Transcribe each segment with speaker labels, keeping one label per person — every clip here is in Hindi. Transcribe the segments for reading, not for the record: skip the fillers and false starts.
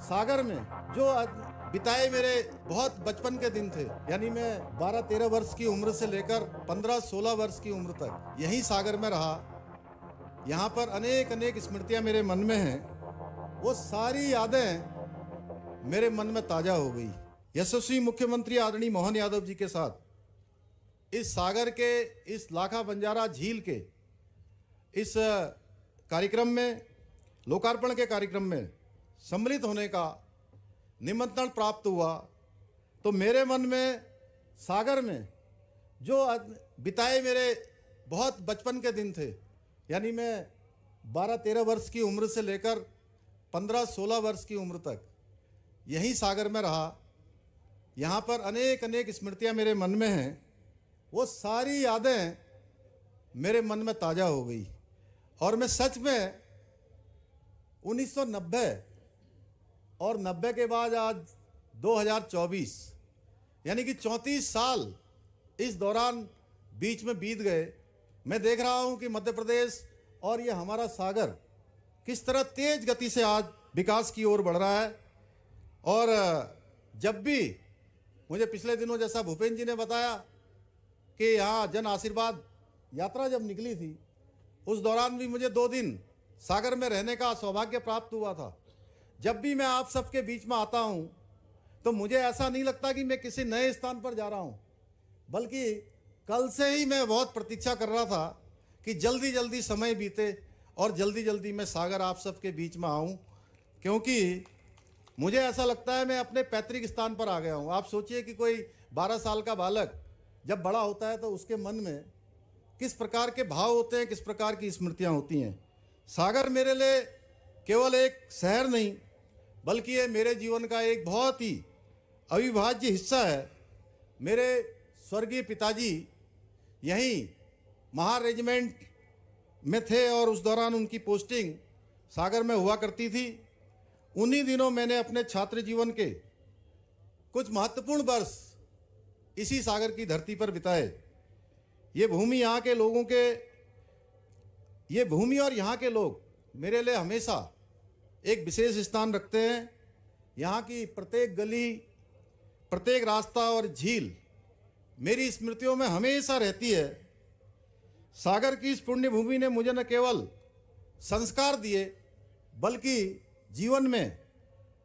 Speaker 1: सागर में जो बिताए मेरे बहुत बचपन के दिन थे, यानी मैं 12-13 वर्ष की उम्र से लेकर 15-16 वर्ष की उम्र तक यहीं सागर में रहा। यहाँ पर अनेक अनेक स्मृतियाँ मेरे मन में हैं। वो सारी यादें मेरे मन में ताज़ा हो गई। यशस्वी मुख्यमंत्री आदरणीय मोहन यादव जी के साथ इस सागर के इस लाखा बंजारा झील के इस कार्यक्रम में, लोकार्पण के कार्यक्रम में सम्मिलित होने का निमंत्रण प्राप्त हुआ, तो मेरे मन में सागर में जो बिताए मेरे बहुत बचपन के दिन थे, यानी मैं 12-13 वर्ष की उम्र से लेकर 15-16 वर्ष की उम्र तक यहीं सागर में रहा। यहाँ पर अनेक अनेक स्मृतियाँ मेरे मन में हैं। वो सारी यादें मेरे मन में ताज़ा हो गई और मैं सच में 1990 और 90 के बाद आज 2024 यानी कि 34 साल इस दौरान बीच में बीत गए। मैं देख रहा हूं कि मध्य प्रदेश और ये हमारा सागर किस तरह तेज गति से आज विकास की ओर बढ़ रहा है। और जब भी मुझे पिछले दिनों, जैसा भूपेंद्र जी ने बताया कि यहाँ जन आशीर्वाद यात्रा जब निकली थी, उस दौरान भी मुझे 2 दिन सागर में रहने का सौभाग्य प्राप्त हुआ था। जब भी मैं आप सबके बीच में आता हूं तो मुझे ऐसा नहीं लगता कि मैं किसी नए स्थान पर जा रहा हूं, बल्कि कल से ही मैं बहुत प्रतीक्षा कर रहा था कि जल्दी जल्दी समय बीते और जल्दी जल्दी मैं सागर आप सबके बीच में आऊं, क्योंकि मुझे ऐसा लगता है मैं अपने पैतृक स्थान पर आ गया हूं। आप सोचिए कि कोई 12 साल का बालक जब बड़ा होता है तो उसके मन में किस प्रकार के भाव होते हैं, किस प्रकार की स्मृतियां होती हैं। सागर मेरे लिए केवल एक शहर नहीं, बल्कि ये मेरे जीवन का एक बहुत ही अविभाज्य हिस्सा है। मेरे स्वर्गीय पिताजी यहीं महार रेजिमेंट में थे और उस दौरान उनकी पोस्टिंग सागर में हुआ करती थी। उन्हीं दिनों मैंने अपने छात्र जीवन के कुछ महत्वपूर्ण वर्ष इसी सागर की धरती पर बिताए। ये भूमि यहाँ के लोगों के, ये भूमि और यहाँ के लोग मेरे लिए हमेशा एक विशेष स्थान रखते हैं। यहाँ की प्रत्येक गली, प्रत्येक रास्ता और झील मेरी स्मृतियों में हमेशा रहती है। सागर की इस पुण्य भूमि ने मुझे न केवल संस्कार दिए, बल्कि जीवन में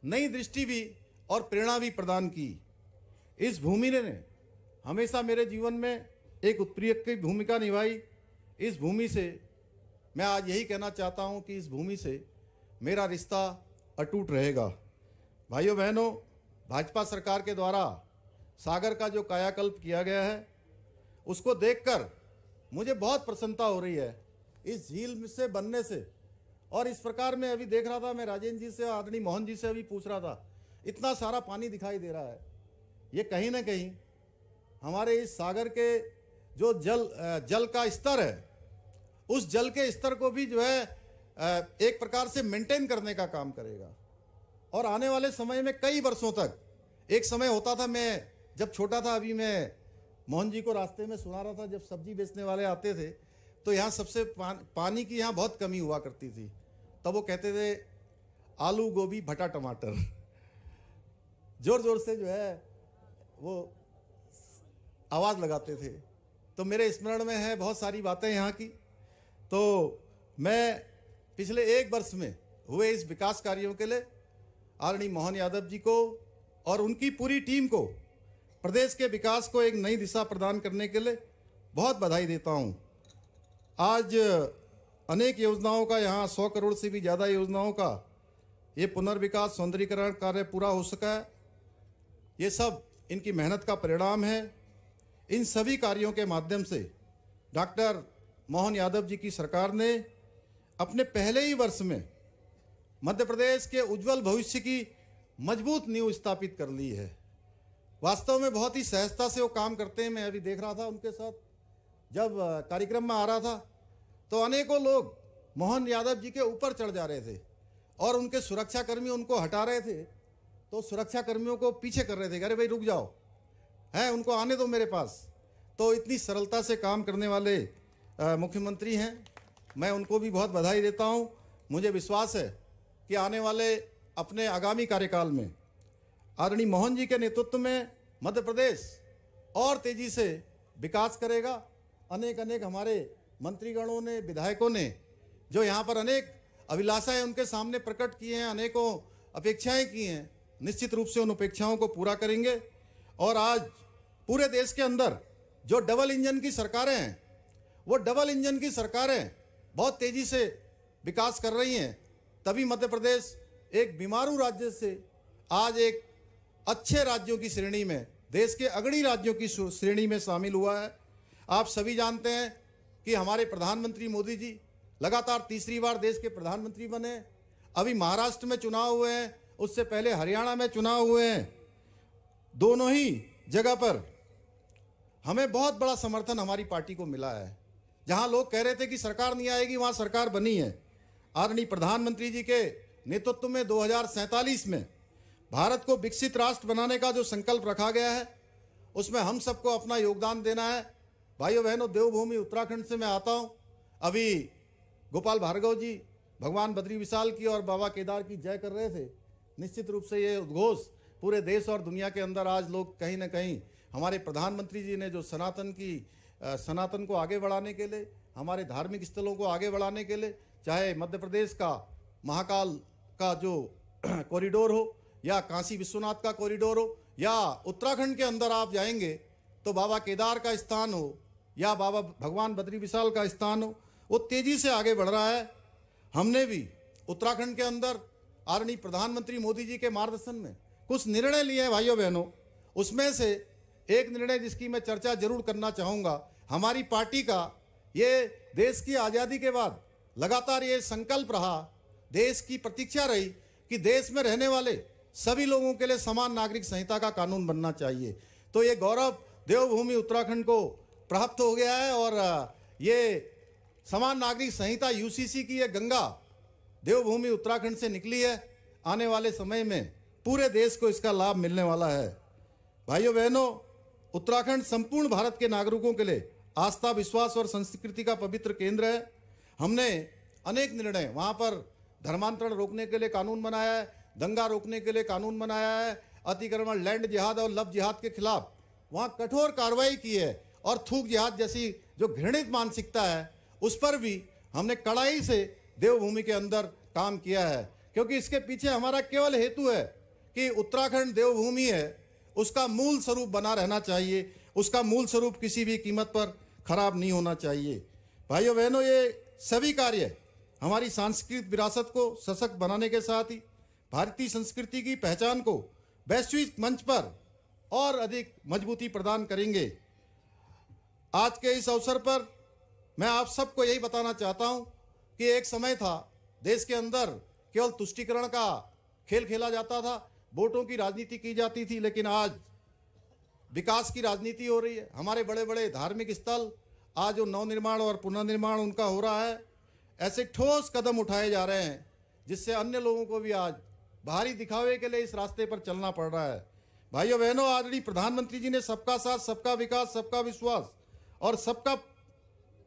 Speaker 1: नई दृष्टि भी और प्रेरणा भी प्रदान की। इस भूमि ने हमेशा मेरे जीवन में एक उत्प्रेरक की भूमिका निभाई। इस भूमि से मैं आज यही कहना चाहता हूं कि इस भूमि से मेरा रिश्ता अटूट रहेगा। भाइयों बहनों, भाजपा सरकार के द्वारा सागर का जो कायाकल्प किया गया है, उसको देखकर मुझे बहुत प्रसन्नता हो रही है इस झील से बनने से। और इस प्रकार मैं अभी देख रहा था, मैं राजेंद्र जी से, आदरणीय मोहन जी से अभी पूछ रहा था, इतना सारा पानी दिखाई दे रहा है। ये कहीं ना कहीं हमारे इस सागर के जो जल का स्तर है, उस जल के स्तर को भी जो है एक प्रकार से मेंटेन करने का काम करेगा। और आने वाले समय में कई वर्षों तक, एक समय होता था, मैं जब छोटा था, अभी मैं मोहन जी को रास्ते में सुना रहा था, जब सब्जी बेचने वाले आते थे तो यहाँ सबसे पानी की यहाँ बहुत कमी हुआ करती थी। तब वो कहते थे आलू, गोभी, भटा, टमाटर जोर जोर से जो है वो आवाज़ लगाते थे। तो मेरे स्मरण में है बहुत सारी बातें यहाँ की। तो मैं पिछले 1 वर्ष में हुए इस विकास कार्यों के लिए आदरणीय मोहन यादव जी को और उनकी पूरी टीम को, प्रदेश के विकास को एक नई दिशा प्रदान करने के लिए बहुत बधाई देता हूँ। आज अनेक योजनाओं का, यहाँ 100 करोड़ से भी ज़्यादा योजनाओं का ये पुनर्विकास, सौंदर्यीकरण कार्य पूरा हो सका है। ये सब इनकी मेहनत का परिणाम है। इन सभी कार्यों के माध्यम से डॉक्टर मोहन यादव जी की सरकार ने अपने पहले ही वर्ष में मध्य प्रदेश के उज्जवल भविष्य की मजबूत नींव स्थापित कर ली है। वास्तव में बहुत ही सहजता से वो काम करते हैं। मैं अभी देख रहा था उनके साथ, जब कार्यक्रम में आ रहा था तो अनेकों लोग मोहन यादव जी के ऊपर चढ़ जा रहे थे और उनके सुरक्षाकर्मी उनको हटा रहे थे, तो सुरक्षा कर्मियों को पीछे कर रहे थे, अरे भाई रुक जाओ, है उनको आने दो मेरे पास। तो इतनी सरलता से काम करने वाले मुख्यमंत्री हैं, मैं उनको भी बहुत बधाई देता हूं। मुझे विश्वास है कि आने वाले अपने आगामी कार्यकाल में आदरणीय मोहन जी के नेतृत्व में मध्य प्रदेश और तेजी से विकास करेगा। अनेक हमारे मंत्रीगणों ने, विधायकों ने जो यहाँ पर अनेक अभिलाषाएं उनके सामने प्रकट किए हैं, अनेकों अपेक्षाएं की हैं, निश्चित रूप से उन अपेक्षाओं को पूरा करेंगे। और आज पूरे देश के अंदर जो डबल इंजन की सरकारें हैं, वो डबल इंजन की सरकारें बहुत तेजी से विकास कर रही हैं, तभी मध्य प्रदेश एक बीमारू राज्य से आज एक अच्छे राज्यों की श्रेणी में, देश के अग्रणी राज्यों की श्रेणी में शामिल हुआ है। आप सभी जानते हैं कि हमारे प्रधानमंत्री मोदी जी लगातार तीसरी बार देश के प्रधानमंत्री बने। अभी महाराष्ट्र में चुनाव हुए हैं, उससे पहले हरियाणा में चुनाव हुए हैं। दोनों ही जगह पर हमें बहुत बड़ा समर्थन हमारी पार्टी को मिला है। जहां लोग कह रहे थे कि सरकार नहीं आएगी, वहां सरकार बनी है। आदरणीय प्रधानमंत्री जी के नेतृत्व में 2047 में भारत को विकसित राष्ट्र बनाने का जो संकल्प रखा गया है, उसमें हम सबको अपना योगदान देना है। भाइयों बहनों, देवभूमि उत्तराखंड से मैं आता हूं। अभी गोपाल भार्गव जी भगवान बद्री विशाल की और बाबा केदार की जय कर रहे थे। निश्चित रूप से ये उद्घोष पूरे देश और दुनिया के अंदर आज लोग कहीं ना कहीं हमारे प्रधानमंत्री जी ने जो सनातन को आगे बढ़ाने के लिए, हमारे धार्मिक स्थलों को आगे बढ़ाने के लिए, चाहे मध्य प्रदेश का महाकाल का जो कॉरिडोर हो या काशी विश्वनाथ का कॉरिडोर हो, या उत्तराखंड के अंदर आप जाएंगे तो बाबा केदार का स्थान हो या बाबा भगवान बद्री विशाल का स्थान हो, वो तेजी से आगे बढ़ रहा है। हमने भी उत्तराखंड के अंदर आदरणीय प्रधानमंत्री मोदी जी के मार्गदर्शन में कुछ निर्णय लिए हैं भाइयों बहनों। उसमें से एक निर्णय जिसकी मैं चर्चा जरूर करना चाहूँगा, हमारी पार्टी का ये देश की आज़ादी के बाद लगातार ये संकल्प रहा, देश की प्रतीक्षा रही कि देश में रहने वाले सभी लोगों के लिए समान नागरिक संहिता का कानून बनना चाहिए। तो ये गौरव देवभूमि उत्तराखंड को प्राप्त हो गया है और ये समान नागरिक संहिता यूसीसी की ये गंगा देवभूमि उत्तराखंड से निकली है। आने वाले समय में पूरे देश को इसका लाभ मिलने वाला है। भाइयों बहनों, उत्तराखंड संपूर्ण भारत के नागरिकों के लिए आस्था, विश्वास और संस्कृति का पवित्र केंद्र है। हमने अनेक निर्णय, वहाँ पर धर्मांतरण रोकने के लिए कानून बनाया है, दंगा रोकने के लिए कानून बनाया है, अतिक्रमण, लैंड जिहाद और लव जिहाद के खिलाफ वहाँ कठोर कार्रवाई की है, और थूक जिहाद जैसी जो घृणित मानसिकता है उस पर भी हमने कड़ाई से देवभूमि के अंदर काम किया है। क्योंकि इसके पीछे हमारा केवल हेतु है कि उत्तराखंड देवभूमि है, उसका मूल स्वरूप बना रहना चाहिए, उसका मूल स्वरूप किसी भी कीमत पर खराब नहीं होना चाहिए। भाइयों बहनों, ये सभी कार्य हमारी सांस्कृतिक विरासत को सशक्त बनाने के साथ ही भारतीय संस्कृति की पहचान को वैश्विक मंच पर और अधिक मजबूती प्रदान करेंगे। आज के इस अवसर पर मैं आप सबको यही बताना चाहता हूं कि एक समय था देश के अंदर केवल तुष्टीकरण का खेल खेला जाता था, वोटों की राजनीति की जाती थी, लेकिन आज विकास की राजनीति हो रही है। हमारे बड़े बड़े धार्मिक स्थल आज जो नवनिर्माण और पुनर्निर्माण उनका हो रहा है, ऐसे ठोस कदम उठाए जा रहे हैं जिससे अन्य लोगों को भी आज बाहरी दिखावे के लिए इस रास्ते पर चलना पड़ रहा है। भाइयों बहनों, आदरणीय प्रधानमंत्री जी ने सबका साथ, सबका विकास, सबका विश्वास और सबका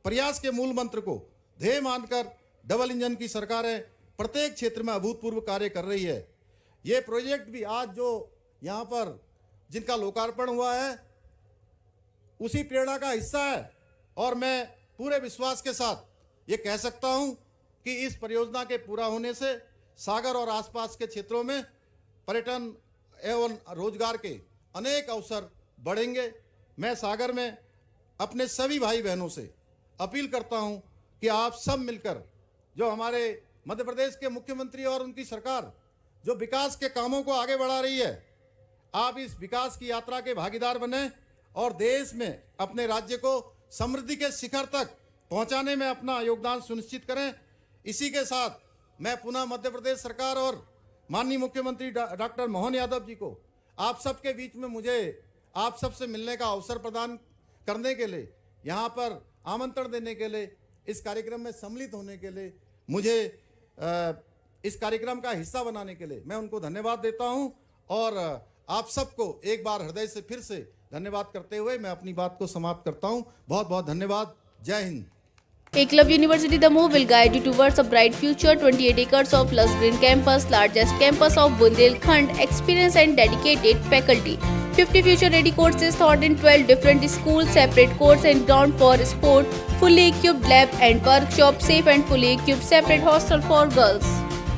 Speaker 1: प्रयास के मूल मंत्र को ध्येय मानकर डबल इंजन की सरकारें प्रत्येक क्षेत्र में अभूतपूर्व कार्य कर रही है। ये प्रोजेक्ट भी आज जो यहाँ पर जिनका लोकार्पण हुआ है उसी प्रेरणा का हिस्सा है, और मैं पूरे विश्वास के साथ ये कह सकता हूँ कि इस परियोजना के पूरा होने से सागर और आसपास के क्षेत्रों में पर्यटन एवं रोजगार के अनेक अवसर बढ़ेंगे। मैं सागर में अपने सभी भाई बहनों से अपील करता हूं कि आप सब मिलकर जो हमारे मध्य प्रदेश के मुख्यमंत्री और उनकी सरकार जो विकास के कामों को आगे बढ़ा रही है, आप इस विकास की यात्रा के भागीदार बने और देश में अपने राज्य को समृद्धि के शिखर तक पहुंचाने में अपना योगदान सुनिश्चित करें। इसी के साथ मैं पुनः मध्य प्रदेश सरकार और माननीय मुख्यमंत्री डॉक्टर मोहन यादव जी को आप सबके बीच में मुझे आप सबसे मिलने का अवसर प्रदान करने के लिए, यहाँ पर आमंत्रण देने के लिए, इस कार्यक्रम में सम्मिलित होने के लिए, मुझे इस कार्यक्रम का हिस्सा बनाने के लिए मैं उनको धन्यवाद देता हूं। और आप सबको एक बार हृदय से फिर से धन्यवाद करते हुए मैं अपनी बात को समाप्त करता हूं। बहुत बहुत धन्यवाद। जय Hind.
Speaker 2: Eklavya University Damoh will guide you towards a bright future. 28 acres of lush green campus, largest campus of Bundelkhand, experienced and dedicated faculty. 50 future-ready courses taught in 12 different schools, separate courts and ground for sport, fully equipped lab and workshop, safe and fully equipped separate hostel for girls.